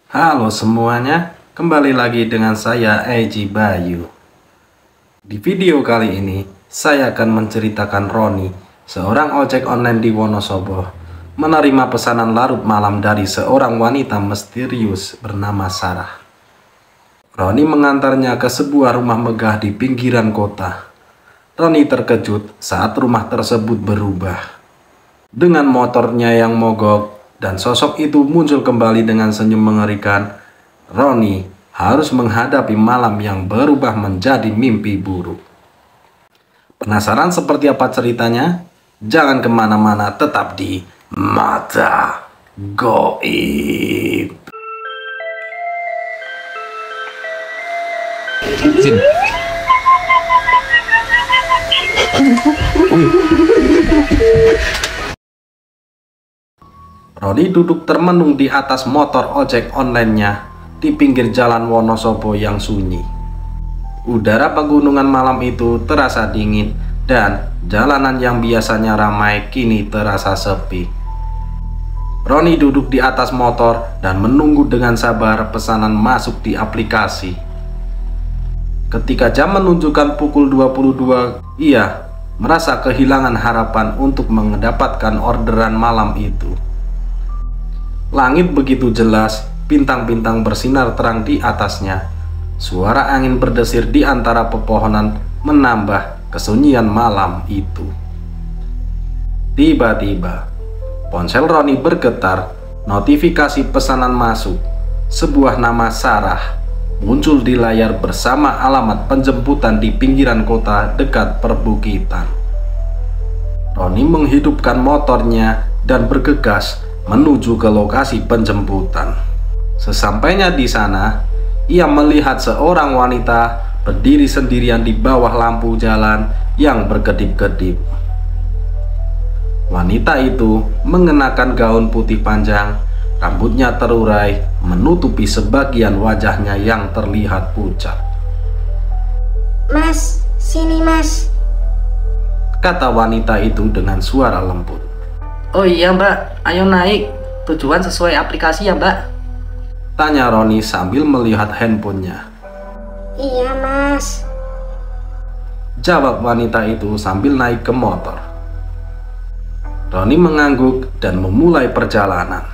Halo semuanya, kembali lagi dengan saya Eji Bayu. Di video kali ini, saya akan menceritakan Roni, seorang ojek online di Wonosobo, menerima pesanan larut malam dari seorang wanita misterius bernama Sarah. Roni mengantarnya ke sebuah rumah megah di pinggiran kota. Roni terkejut saat rumah tersebut berubah. Dengan motornya yang mogok, dan sosok itu muncul kembali dengan senyum mengerikan, Roni harus menghadapi malam yang berubah menjadi mimpi buruk. Penasaran seperti apa ceritanya? Jangan kemana-mana, tetap di Mata Goib. Roni duduk termenung di atas motor ojek online-nya di pinggir jalan Wonosobo yang sunyi. Udara pegunungan malam itu terasa dingin dan jalanan yang biasanya ramai kini terasa sepi. Roni duduk di atas motor dan menunggu dengan sabar pesanan masuk di aplikasi. Ketika jam menunjukkan pukul 22, ia merasa kehilangan harapan untuk mendapatkan orderan malam itu. Langit begitu jelas, bintang-bintang bersinar terang di atasnya. Suara angin berdesir di antara pepohonan menambah kesunyian malam itu. Tiba-tiba, ponsel Roni bergetar, notifikasi pesanan masuk. Sebuah nama Sarah muncul di layar bersama alamat penjemputan di pinggiran kota dekat perbukitan. Roni menghidupkan motornya dan bergegas menuju ke lokasi penjemputan. Sesampainya di sana, ia melihat seorang wanita berdiri sendirian di bawah lampu jalan yang berkedip-kedip. Wanita itu mengenakan gaun putih panjang, rambutnya terurai menutupi sebagian wajahnya yang terlihat pucat. "Mas, sini mas," kata wanita itu dengan suara lembut. "Oh iya mbak, ayo naik. Tujuan sesuai aplikasi ya mbak?" tanya Roni sambil melihat handphonenya. "Iya mas," jawab wanita itu sambil naik ke motor. Roni mengangguk dan memulai perjalanan.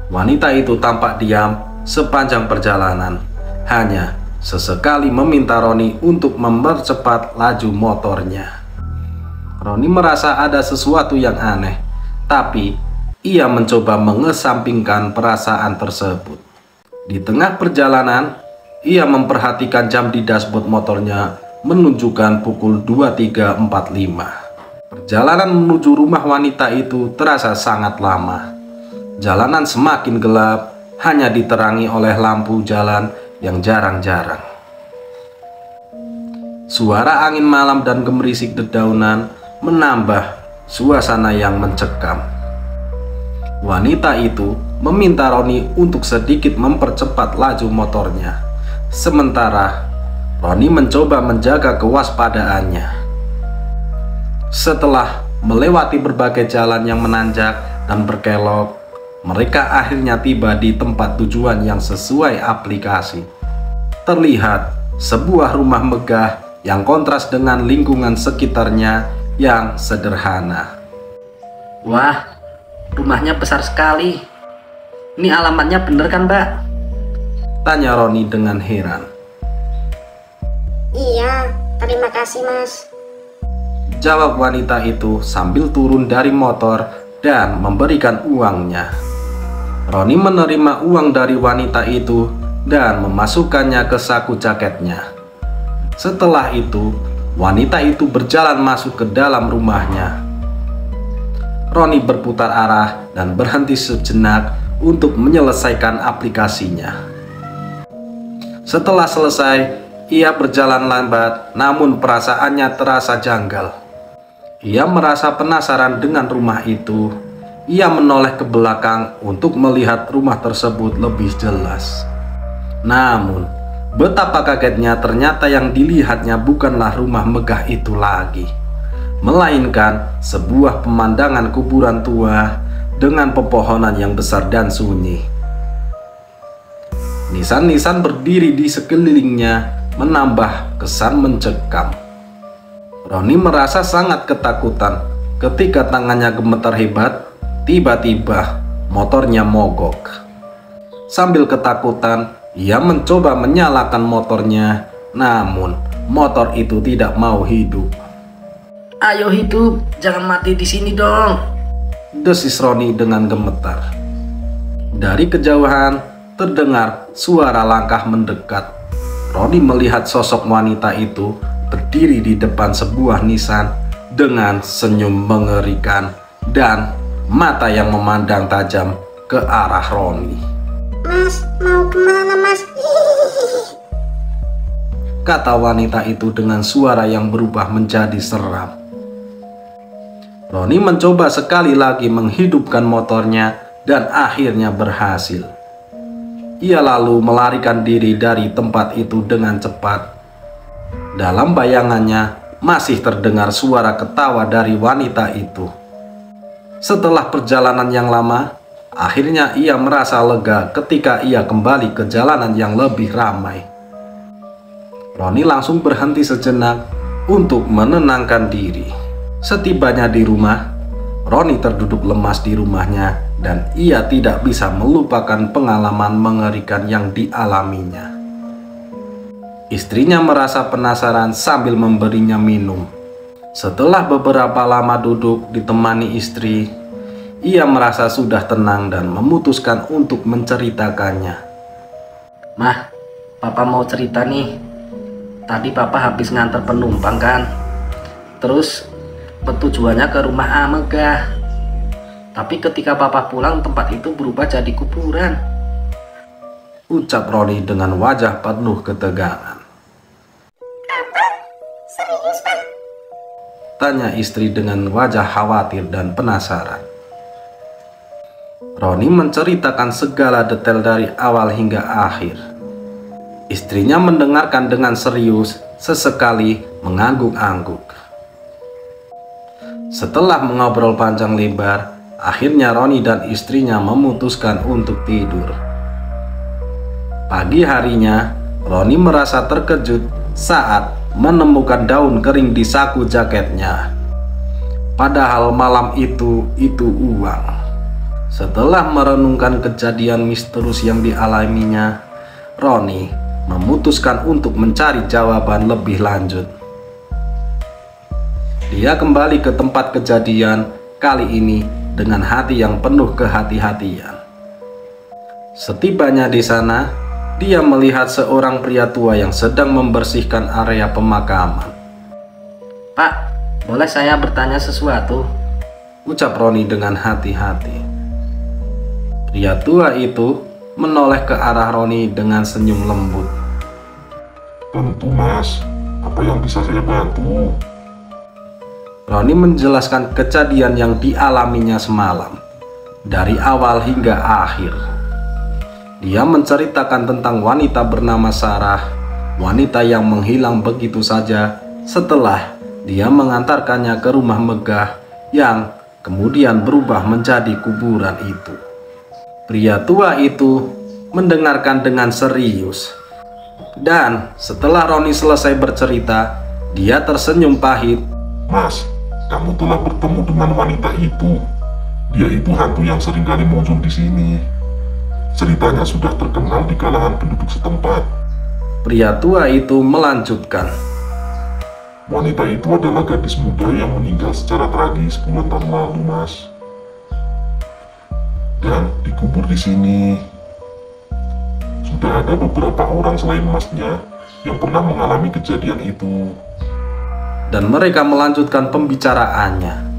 Wanita itu tampak diam sepanjang perjalanan, hanya sesekali meminta Roni untuk mempercepat laju motornya. Roni merasa ada sesuatu yang aneh, tapi ia mencoba mengesampingkan perasaan tersebut. Di tengah perjalanan, ia memperhatikan jam di dashboard motornya menunjukkan pukul 23.45. Perjalanan menuju rumah wanita itu terasa sangat lama. Jalanan semakin gelap, hanya diterangi oleh lampu jalan yang jarang-jarang. Suara angin malam dan gemerisik dedaunan menambah suasana yang mencekam. Wanita itu meminta Roni untuk sedikit mempercepat laju motornya. Sementara Roni mencoba menjaga kewaspadaannya. Setelah melewati berbagai jalan yang menanjak dan berkelok, mereka akhirnya tiba di tempat tujuan yang sesuai aplikasi. Terlihat sebuah rumah megah yang kontras dengan lingkungan sekitarnya yang sederhana. Wah, rumahnya besar sekali. Ini alamatnya bener kan mbak? Tanya Roni dengan heran. "Iya, terima kasih mas," jawab wanita itu sambil turun dari motor dan memberikan uangnya. Roni menerima uang dari wanita itu dan memasukkannya ke saku jaketnya. Setelah itu, wanita itu berjalan masuk ke dalam rumahnya. Roni berputar arah dan berhenti sejenak untuk menyelesaikan aplikasinya. Setelah selesai, ia berjalan lambat, namun perasaannya terasa janggal. Ia merasa penasaran dengan rumah itu. Ia menoleh ke belakang untuk melihat rumah tersebut lebih jelas. Namun, betapa kagetnya, ternyata yang dilihatnya bukanlah rumah megah itu lagi, melainkan sebuah pemandangan kuburan tua dengan pepohonan yang besar dan sunyi. Nisan-nisan berdiri di sekelilingnya menambah kesan mencekam. Roni merasa sangat ketakutan ketika tangannya gemetar hebat. Tiba-tiba motornya mogok. Sambil ketakutan, ia mencoba menyalakan motornya, namun motor itu tidak mau hidup. Ayo hidup, jangan mati di sini dong, desis Roni dengan gemetar. Dari kejauhan terdengar suara langkah mendekat. Roni melihat sosok wanita itu berdiri di depan sebuah nisan dengan senyum mengerikan dan mata yang memandang tajam ke arah Roni. Mas, mau kemana mas? Kata wanita itu dengan suara yang berubah menjadi seram. Roni mencoba sekali lagi menghidupkan motornya dan akhirnya berhasil. Ia lalu melarikan diri dari tempat itu dengan cepat. Dalam bayangannya masih terdengar suara ketawa dari wanita itu. Setelah perjalanan yang lama, akhirnya ia merasa lega ketika ia kembali ke jalanan yang lebih ramai. Roni langsung berhenti sejenak untuk menenangkan diri. Setibanya di rumah, Roni terduduk lemas di rumahnya dan ia tidak bisa melupakan pengalaman mengerikan yang dialaminya. Istrinya merasa penasaran sambil memberinya minum. Setelah beberapa lama duduk ditemani istri, ia merasa sudah tenang dan memutuskan untuk menceritakannya. Mah, papa mau cerita nih. Tadi papa habis nganter penumpang kan, terus bertujuannya ke rumah Amegah. Tapi ketika papa pulang, tempat itu berubah jadi kuburan, ucap Roni dengan wajah penuh ketegangan. Apa? Serius pak? Tanya istri dengan wajah khawatir dan penasaran. Roni menceritakan segala detail dari awal hingga akhir. Istrinya mendengarkan dengan serius, sesekali mengangguk-angguk. Setelah mengobrol panjang lebar, akhirnya Roni dan istrinya memutuskan untuk tidur. Pagi harinya, Roni merasa terkejut saat menemukan daun kering di saku jaketnya. Padahal malam itu uang. Setelah merenungkan kejadian misterius yang dialaminya, Roni memutuskan untuk mencari jawaban lebih lanjut. Dia kembali ke tempat kejadian, kali ini dengan hati yang penuh kehati-hatian. Setibanya di sana, dia melihat seorang pria tua yang sedang membersihkan area pemakaman. Pak, boleh saya bertanya sesuatu? Ucap Roni dengan hati-hati. Pria tua itu menoleh ke arah Roni dengan senyum lembut. Tentu mas, apa yang bisa saya bantu? Roni menjelaskan kejadian yang dialaminya semalam, dari awal hingga akhir. Dia menceritakan tentang wanita bernama Sarah, wanita yang menghilang begitu saja setelah dia mengantarkannya ke rumah megah yang kemudian berubah menjadi kuburan itu. Pria tua itu mendengarkan dengan serius. Dan setelah Roni selesai bercerita, dia tersenyum pahit. Mas, kamu telah bertemu dengan wanita itu. Dia itu hantu yang seringkali muncul di sini. Ceritanya sudah terkenal di kalangan penduduk setempat. Pria tua itu melanjutkan. Wanita itu adalah gadis muda yang meninggal secara tragis puluhan tahun lalu, mas. Dan dikubur di sini. Sudah ada beberapa orang selain masnya yang pernah mengalami kejadian itu. Dan mereka melanjutkan pembicaraannya.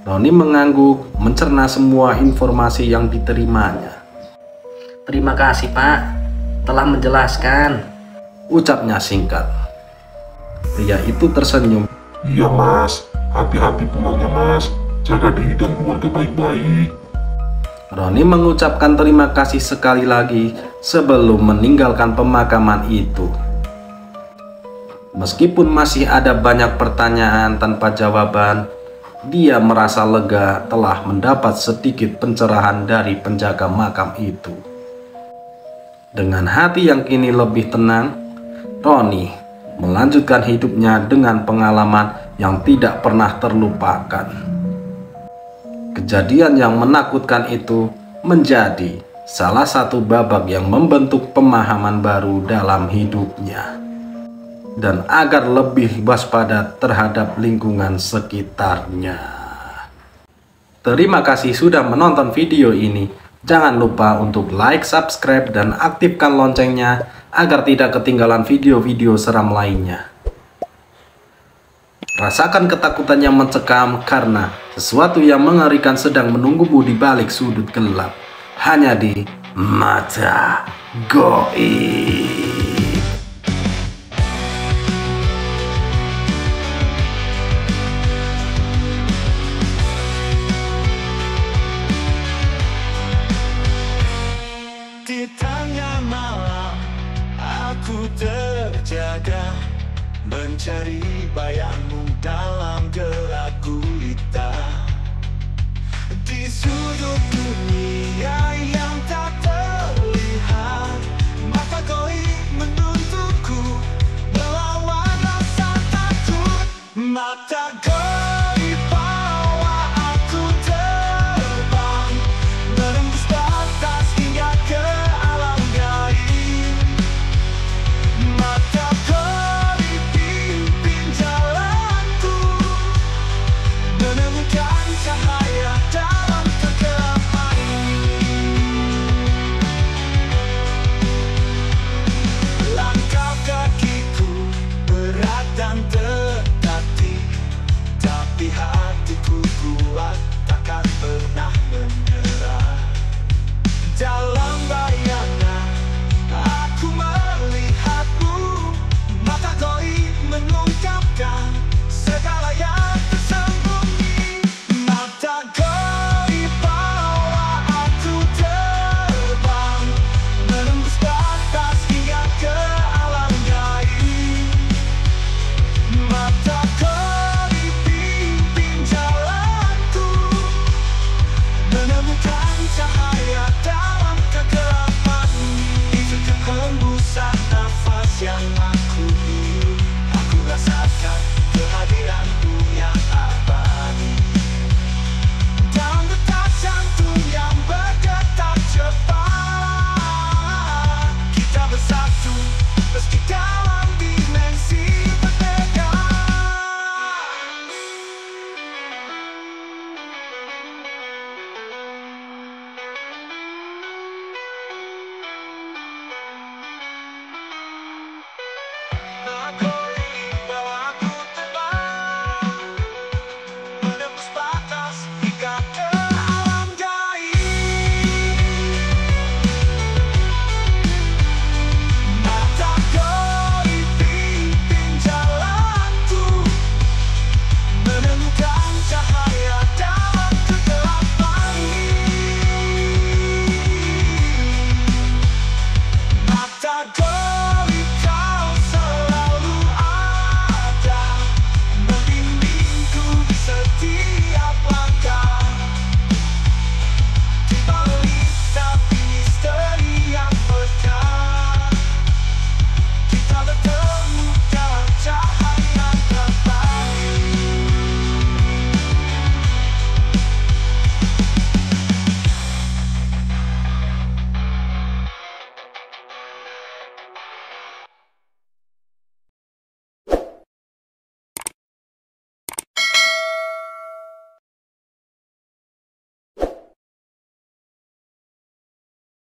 Roni mengangguk, mencerna semua informasi yang diterimanya. Terima kasih Pak, telah menjelaskan, ucapnya singkat. Pria itu tersenyum. Iya mas, hati-hati pulangnya mas. Jaga diri dan keluarga baik-baik. Roni mengucapkan terima kasih sekali lagi sebelum meninggalkan pemakaman itu. Meskipun masih ada banyak pertanyaan tanpa jawaban, dia merasa lega telah mendapat sedikit pencerahan dari penjaga makam itu. Dengan hati yang kini lebih tenang, Roni melanjutkan hidupnya dengan pengalaman yang tidak pernah terlupakan. Kejadian yang menakutkan itu menjadi salah satu babak yang membentuk pemahaman baru dalam hidupnya, dan agar lebih waspada terhadap lingkungan sekitarnya. Terima kasih sudah menonton video ini. Jangan lupa untuk like, subscribe, dan aktifkan loncengnya agar tidak ketinggalan video-video seram lainnya. Rasakan ketakutan yang mencekam karena sesuatu yang mengerikan sedang menunggumu di balik sudut gelap. Hanya di Mata Goib. Di tengah malam aku terjaga, mencari bayangmu dalam gelap gulita. Di sudut dunia